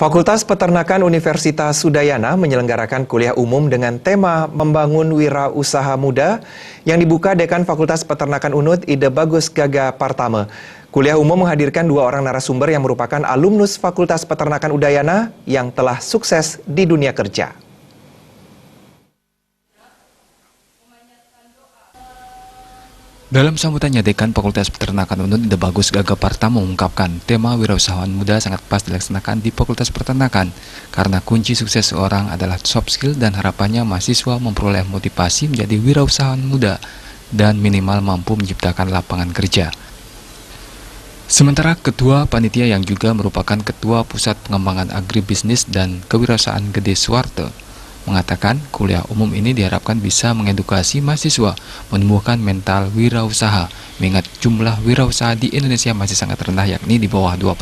Fakultas Peternakan Universitas Udayana menyelenggarakan kuliah umum dengan tema Membangun Wirausaha Muda yang dibuka Dekan Fakultas Peternakan UNUD Ide Bagus Gaga Partame. Kuliah umum menghadirkan 2 orang narasumber yang merupakan alumnus Fakultas Peternakan Udayana yang telah sukses di dunia kerja. Dalam sambutannya, Dekan Fakultas Peternakan UNUD Ide Bagus Gaga Partame mengungkapkan tema wirausahawan muda sangat pas dilaksanakan di Fakultas Peternakan karena kunci sukses seorang adalah soft skill dan harapannya mahasiswa memperoleh motivasi menjadi wirausahawan muda dan minimal mampu menciptakan lapangan kerja. Sementara Ketua Panitia yang juga merupakan Ketua Pusat Pengembangan Agribisnis dan Kewirausahaan Gede Suwarte mengatakan kuliah umum ini diharapkan bisa mengedukasi mahasiswa menumbuhkan mental wirausaha mengingat jumlah wirausaha di Indonesia masih sangat rendah yakni di bawah 2%,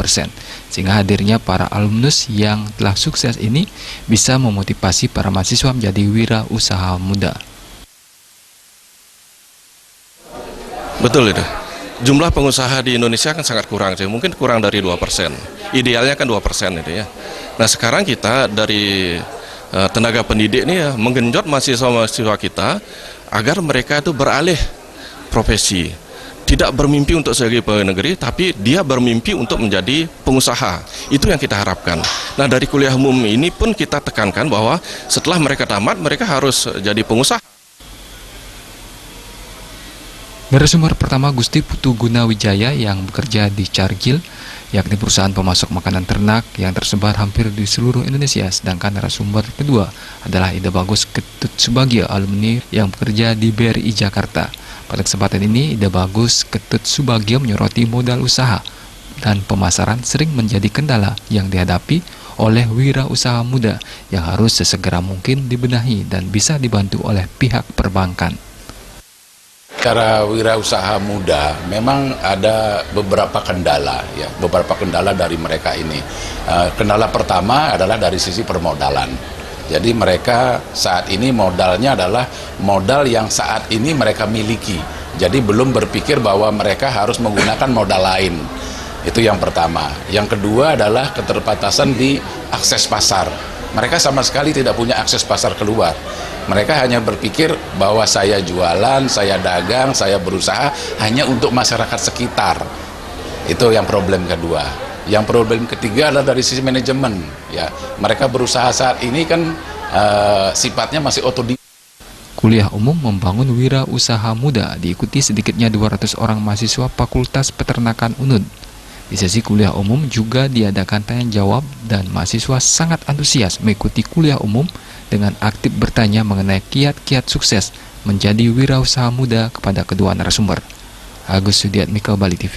sehingga hadirnya para alumnus yang telah sukses ini bisa memotivasi para mahasiswa menjadi wirausaha muda. Betul itu. Jumlah pengusaha di Indonesia kan sangat kurang, mungkin kurang dari 2%. Idealnya kan 2% itu ya. Nah, sekarang kita dari tenaga pendidik ini ya menggenjot mahasiswa-mahasiswa kita agar mereka itu beralih profesi, tidak bermimpi untuk sebagai pegawai negeri, tapi dia bermimpi untuk menjadi pengusaha. Itu yang kita harapkan. Nah, dari kuliah umum ini pun kita tekankan bahwa setelah mereka tamat, mereka harus jadi pengusaha. Narasumber pertama Gusti Putu Gunawijaya yang bekerja di Cargill, yakni perusahaan pemasok makanan ternak yang tersebar hampir di seluruh Indonesia. Sedangkan narasumber kedua adalah Ide Bagus Ketut Subagio, alumni yang bekerja di BRI Jakarta. Pada kesempatan ini, Ide Bagus Ketut Subagio menyoroti modal usaha dan pemasaran sering menjadi kendala yang dihadapi oleh wirausaha muda yang harus sesegera mungkin dibenahi dan bisa dibantu oleh pihak perbankan. Cara wirausaha muda memang ada beberapa kendala, ya, beberapa kendala dari mereka ini. Kendala pertama adalah dari sisi permodalan. Jadi mereka saat ini modalnya adalah modal yang saat ini mereka miliki. Jadi belum berpikir bahwa mereka harus menggunakan modal lain. Itu yang pertama. Yang kedua adalah keterbatasan di akses pasar. Mereka sama sekali tidak punya akses pasar keluar. Mereka hanya berpikir bahwa saya jualan, saya dagang, saya berusaha hanya untuk masyarakat sekitar. Itu yang problem kedua. Yang problem ketiga adalah dari sisi manajemen. Ya, mereka berusaha saat ini kan sifatnya masih otodidak. Kuliah umum membangun wirausaha muda diikuti sedikitnya 200 orang mahasiswa Fakultas Peternakan UNUD. Di sesi kuliah umum juga diadakan tanya jawab dan mahasiswa sangat antusias mengikuti kuliah umum dengan aktif bertanya mengenai kiat-kiat sukses menjadi wirausaha muda kepada kedua narasumber. Agus Sudiatmiko, Bali TV.